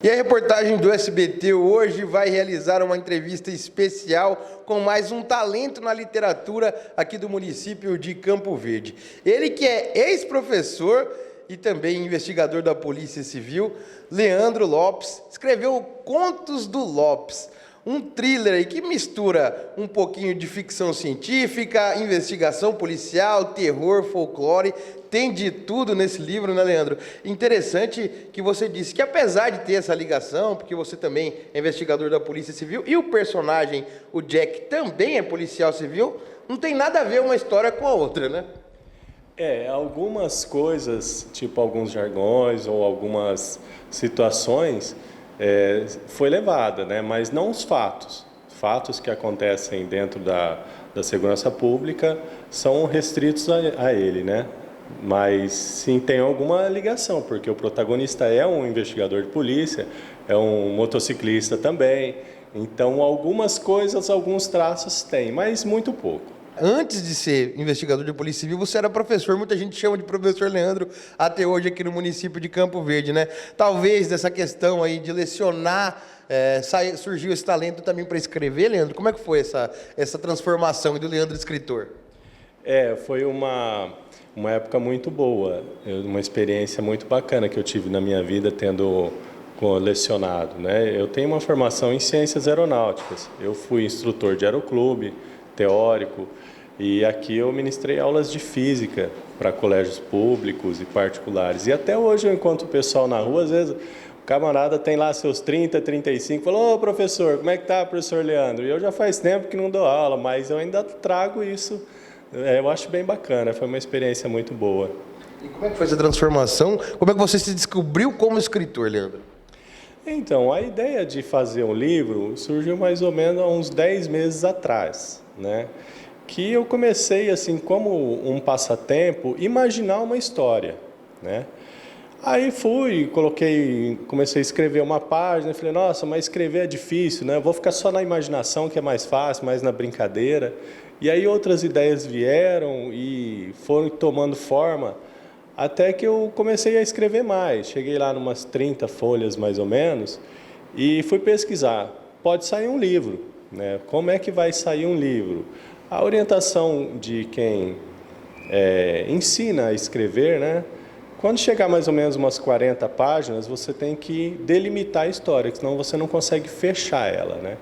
E a reportagem do SBT hoje vai realizar uma entrevista especial com mais um talento na literatura aqui do município de Campo Verde. Ele que é ex-professor e também investigador da Polícia Civil, Leandro Lopes, escreveu Contos do Lopes, um thriller aí que mistura um pouquinho de ficção científica, investigação policial, terror, folclore, tem de tudo nesse livro, né, Leandro? Interessante que você disse que apesar de ter essa ligação, porque você também é investigador da Polícia Civil e o personagem, o Jack, também é policial civil, não tem nada a ver uma história com a outra, né? Algumas coisas, tipo alguns jargões ou algumas situações, foi levada, né? Mas não os fatos. Fatos que acontecem dentro da segurança pública são restritos a ele, né? Mas sim tem alguma ligação, porque o protagonista é um investigador de polícia, é um motociclista também. Então algumas coisas, alguns traços tem, mas muito pouco. Antes de ser investigador de Polícia Civil, você era professor, muita gente chama de professor Leandro até hoje aqui no município de Campo Verde, né? Talvez dessa questão aí de lecionar, surgiu esse talento também para escrever, Leandro? Como é que foi essa transformação do Leandro escritor? Foi uma época muito boa, uma experiência muito bacana que eu tive na minha vida tendo lecionado, né? Eu tenho uma formação em ciências aeronáuticas, eu fui instrutor de aeroclube, teórico, e aqui eu ministrei aulas de física para colégios públicos e particulares. E até hoje eu encontro o pessoal na rua, às vezes o camarada tem lá seus 30, 35, falou: ô professor, como é que tá, professor Leandro? E eu já faz tempo que não dou aula, mas eu ainda trago isso, eu acho bem bacana, foi uma experiência muito boa. E como é que foi essa transformação? Como é que você se descobriu como escritor, Leandro? Então, a ideia de fazer um livro surgiu mais ou menos há uns 10 meses atrás, né? Que eu comecei, assim, como um passatempo, imaginar uma história, né? Aí comecei a escrever uma página, falei, nossa, mas escrever é difícil, né? Eu vou ficar só na imaginação, que é mais fácil, mais na brincadeira. E aí outras ideias vieram e foram tomando forma, até que eu comecei a escrever mais. Cheguei lá numas 30 folhas, mais ou menos, e fui pesquisar. Pode sair um livro, né? Como é que vai sair um livro? A orientação de quem ensina a escrever, né? Quando chegar mais ou menos umas 40 páginas, você tem que delimitar a história, senão você não consegue fechar ela, né?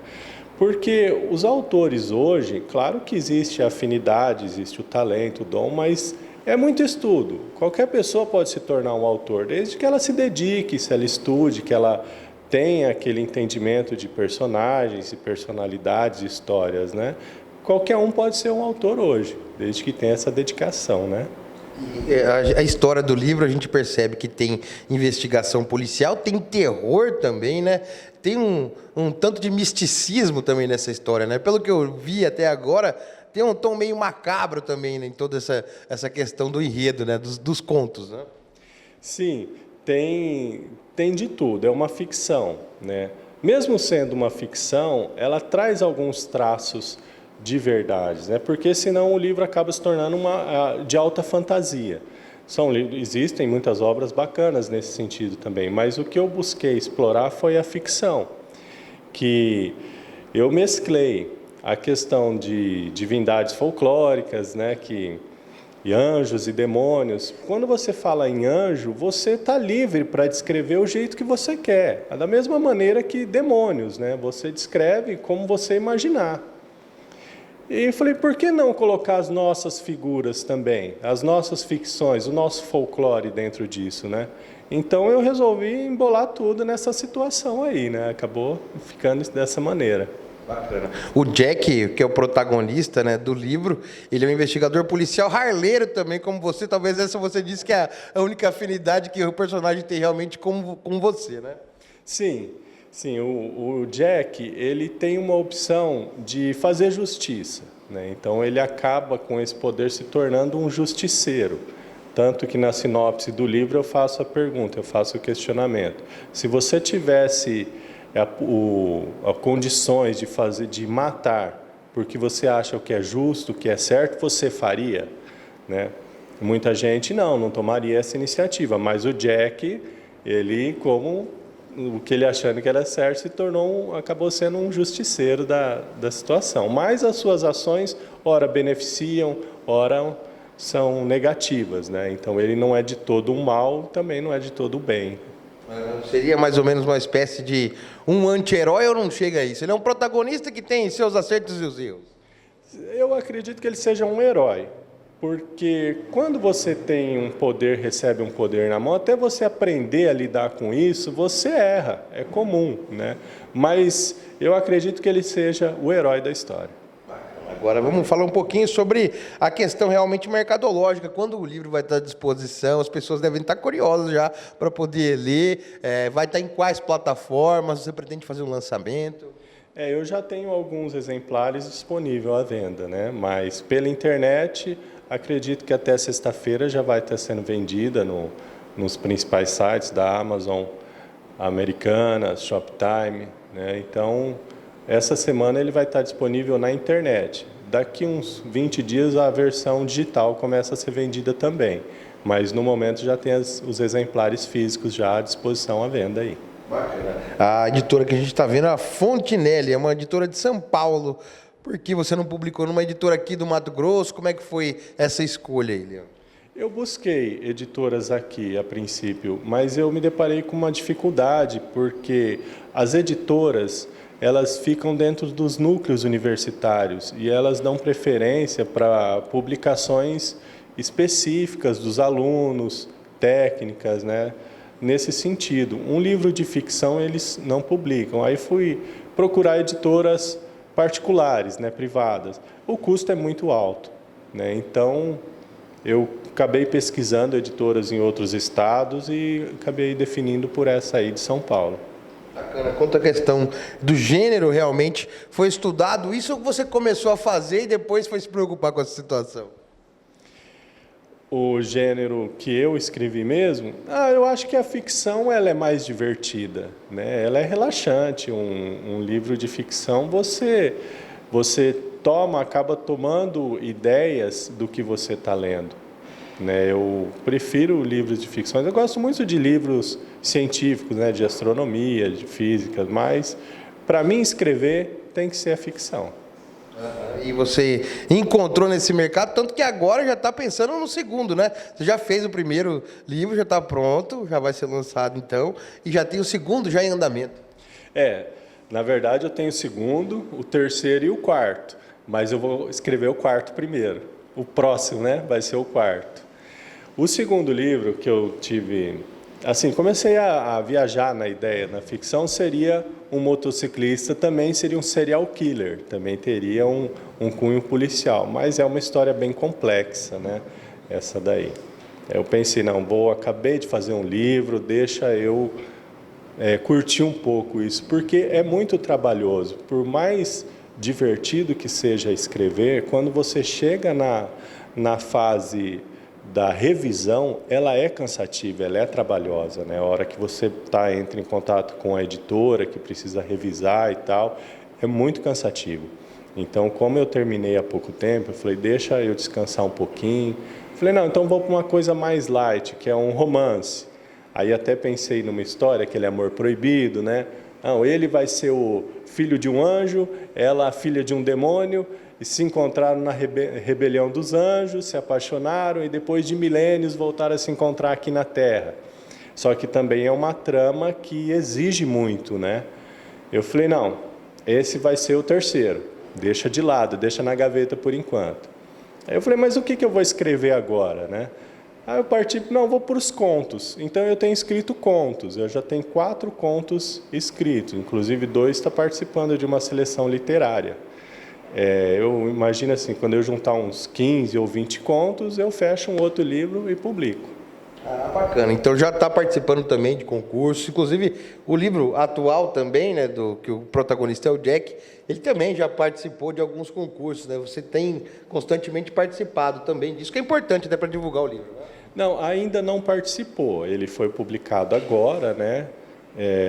Porque os autores hoje, claro que existe a afinidade, existe o talento, o dom, mas é muito estudo. Qualquer pessoa pode se tornar um autor, desde que ela se dedique, se ela estude, que ela tenha aquele entendimento de personagens e personalidades, histórias, né? Qualquer um pode ser um autor hoje, desde que tenha essa dedicação, né? A história do livro, a gente percebe que tem investigação policial, tem terror também, né? Tem um tanto de misticismo também nessa história, né? Pelo que eu vi até agora, tem um tom meio macabro também, né, em toda essa questão do enredo, né? Dos contos, né? Sim, tem de tudo, é uma ficção, né? Mesmo sendo uma ficção, ela traz alguns traços de verdade, né? Porque senão o livro acaba se tornando de alta fantasia. Existem muitas obras bacanas nesse sentido também, mas o que eu busquei explorar foi a ficção, que eu mesclei a questão de divindades folclóricas, né? E anjos e demônios. Quando você fala em anjo, você está livre para descrever o jeito que você quer, da mesma maneira que demônios, né? Você descreve como você imaginar. E eu falei, por que não colocar as nossas figuras também, as nossas ficções, o nosso folclore dentro disso, né? Então eu resolvi embolar tudo nessa situação aí, né? Acabou ficando dessa maneira. Bacana. O Jack, que é o protagonista, né, do livro, ele é um investigador policial harleiro também, como você. Talvez essa você disse que é a única afinidade que o personagem tem realmente com você, né? Sim. Sim, o Jack, ele tem uma opção de fazer justiça, né? Então ele acaba com esse poder se tornando um justiceiro. Tanto que na sinopse do livro eu faço a pergunta, eu faço o questionamento. Se você tivesse condições de matar, porque você acha o que é justo, o que é certo, você faria, né? Muita gente não tomaria essa iniciativa, mas o Jack, ele como o que ele achando que era certo se tornou, acabou sendo um justiceiro da situação. Mas as suas ações, ora beneficiam, ora são negativas, né? Então ele não é de todo um mal, também não é de todo o bem. Seria mais ou menos uma espécie de um anti-herói ou não chega a isso? Ele é um protagonista que tem seus acertos e os erros. Eu acredito que ele seja um herói, porque quando você tem um poder, recebe um poder na mão, até você aprender a lidar com isso, você erra, é comum, né? Mas eu acredito que ele seja o herói da história. Agora vamos falar um pouquinho sobre a questão realmente mercadológica. Quando o livro vai estar à disposição, as pessoas devem estar curiosas já para poder ler. Vai estar em quais plataformas? Você pretende fazer um lançamento? Eu já tenho alguns exemplares disponíveis à venda, né? Mas pela internet, acredito que até sexta-feira já vai estar sendo vendida nos principais sites da Amazon, Americanas, Shoptime, né? Então, essa semana ele vai estar disponível na internet. Daqui uns 20 dias a versão digital começa a ser vendida também. Mas no momento já tem os exemplares físicos já à disposição à venda aí. Bacana. A editora que a gente está vendo é a Fontinelli, é uma editora de São Paulo. Por que você não publicou numa editora aqui do Mato Grosso? Como é que foi essa escolha aí, Leandro? Eu busquei editoras aqui a princípio, mas eu me deparei com uma dificuldade, porque as editoras elas ficam dentro dos núcleos universitários e elas dão preferência para publicações específicas dos alunos, técnicas, né? Nesse sentido. Um livro de ficção eles não publicam. Aí fui procurar editoras particulares, né, privadas. O custo é muito alto, né? Então, eu acabei pesquisando editoras em outros estados e acabei definindo por essa aí de São Paulo. Bacana. Quanto à questão do gênero, realmente foi estudado isso ou você começou a fazer e depois foi se preocupar com essa situação? O gênero que eu escrevi mesmo, eu acho que a ficção ela é mais divertida, né? Ela é relaxante. Um livro de ficção você acaba tomando ideias do que você está lendo, né? Eu prefiro livros de ficção. Eu gosto muito de livros científicos, né? De astronomia, de física, mas para mim escrever tem que ser a ficção. E você encontrou nesse mercado, tanto que agora já está pensando no segundo, né? Você já fez o primeiro livro, já está pronto, já vai ser lançado então, e já tem o segundo já em andamento. Na verdade eu tenho o segundo, o terceiro e o quarto, mas eu vou escrever o quarto primeiro. O próximo, né, vai ser o quarto. O segundo livro que eu tive, assim, comecei a viajar na ideia, na ficção, seria um motociclista, também seria um serial killer, também teria um cunho policial, mas é uma história bem complexa, né, essa daí. Eu pensei, acabei de fazer um livro, deixa eu curtir um pouco isso, porque é muito trabalhoso. Por mais divertido que seja escrever, quando você chega na fase da revisão, ela é cansativa, ela é trabalhosa, né? A hora que você entra em contato com a editora, que precisa revisar e tal, é muito cansativo. Então, como eu terminei há pouco tempo, eu falei, deixa eu descansar um pouquinho. Falei, então vou para uma coisa mais light, que é um romance. Aí até pensei numa história, aquele amor proibido, né? Ele vai ser o filho de um anjo, ela a filha de um demônio, e se encontraram na rebelião dos anjos, se apaixonaram e depois de milênios voltaram a se encontrar aqui na Terra. Só que também é uma trama que exige muito, né? Eu falei, esse vai ser o terceiro, deixa de lado, deixa na gaveta por enquanto. Aí eu falei, mas o que eu vou escrever agora, né? Aí eu parti, vou para os contos. Então eu tenho escrito contos, eu já tenho 4 contos escritos, inclusive 2 está participando de uma seleção literária. Eu imagino assim, quando eu juntar uns 15 ou 20 contos, eu fecho um outro livro e publico. Bacana. Então já está participando também de concursos, inclusive o livro atual também, né, que o protagonista é o Jack, ele também já participou de alguns concursos, né? Você tem constantemente participado também disso, que é importante até para divulgar o livro. Não, ainda não participou, ele foi publicado agora, né?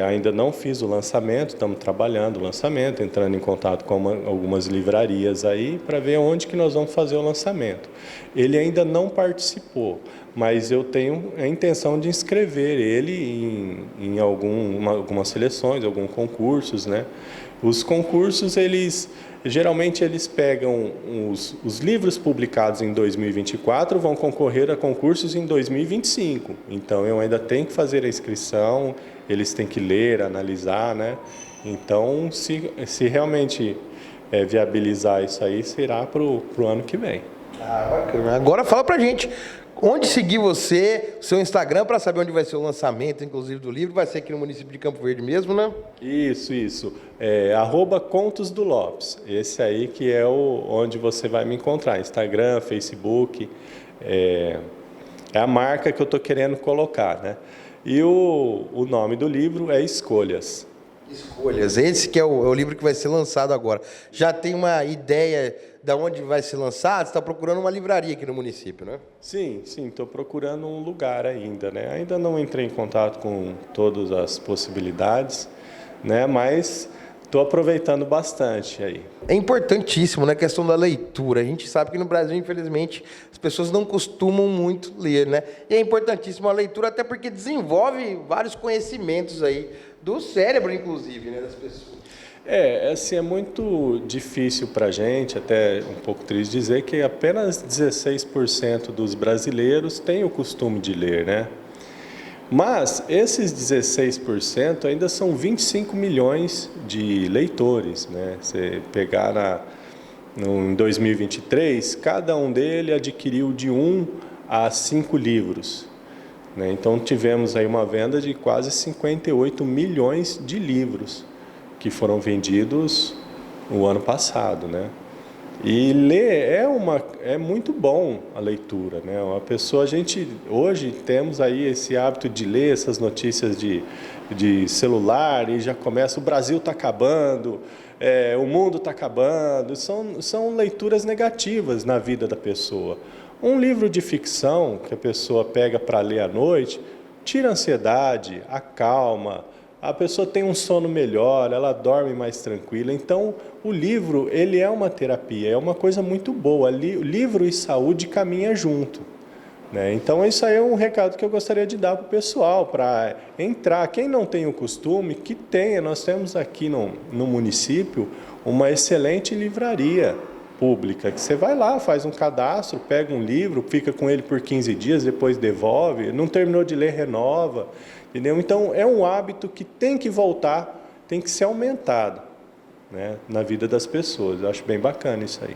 Ainda não fiz o lançamento, estamos trabalhando o lançamento, entrando em contato com algumas livrarias aí para ver onde que nós vamos fazer o lançamento. Ele ainda não participou, mas eu tenho a intenção de inscrever ele em algumas seleções, alguns concursos, né? Os concursos, geralmente eles pegam os livros publicados em 2024, vão concorrer a concursos em 2025. Então, eu ainda tenho que fazer a inscrição, eles têm que ler, analisar, né? Então, se realmente viabilizar isso aí, será para o ano que vem. Ah, bacana. Agora fala pra gente, onde seguir você, seu Instagram, para saber onde vai ser o lançamento, inclusive, do livro. Vai ser aqui no município de Campo Verde mesmo, né? Isso. @Contos do Lopes. Esse aí que é onde você vai me encontrar. Instagram, Facebook. É a marca que eu estou querendo colocar, né? E o nome do livro é Escolhas. Escolhas. Esse que é o livro que vai ser lançado agora. Já tem uma ideia de onde vai ser lançado? Você está procurando uma livraria aqui no município, né? Sim, estou procurando um lugar ainda, né? Ainda não entrei em contato com todas as possibilidades, né? Mas estou aproveitando bastante aí. É importantíssimo, né, a questão da leitura. A gente sabe que no Brasil, infelizmente, as pessoas não costumam muito ler, né? E é importantíssimo a leitura, até porque desenvolve vários conhecimentos aí do cérebro, inclusive, né, das pessoas. É muito difícil para a gente, até um pouco triste dizer, que apenas 16% dos brasileiros têm o costume de ler, né? Mas esses 16% ainda são 25 milhões de leitores, né? Você pegar em 2023, cada um dele adquiriu de 1 a 5 livros, né? Então tivemos aí uma venda de quase 58 milhões de livros que foram vendidos no ano passado, né? E ler é muito bom a leitura, né? A gente hoje temos aí esse hábito de ler essas notícias de celular e já começa, o Brasil está acabando, o mundo está acabando, são leituras negativas na vida da pessoa. Um livro de ficção que a pessoa pega para ler à noite, tira a ansiedade, acalma, a pessoa tem um sono melhor, ela dorme mais tranquila. Então, o livro, ele é uma terapia, é uma coisa muito boa. Livro e saúde caminham junto, né? Então, isso aí é um recado que eu gostaria de dar para o pessoal, para entrar. Quem não tem o costume, que tenha. Nós temos aqui no município uma excelente livraria pública, que você vai lá, faz um cadastro, pega um livro, fica com ele por 15 dias, depois devolve, não terminou de ler, renova, entendeu? Então, é um hábito que tem que voltar, tem que ser aumentado, né, na vida das pessoas. Eu acho bem bacana isso aí.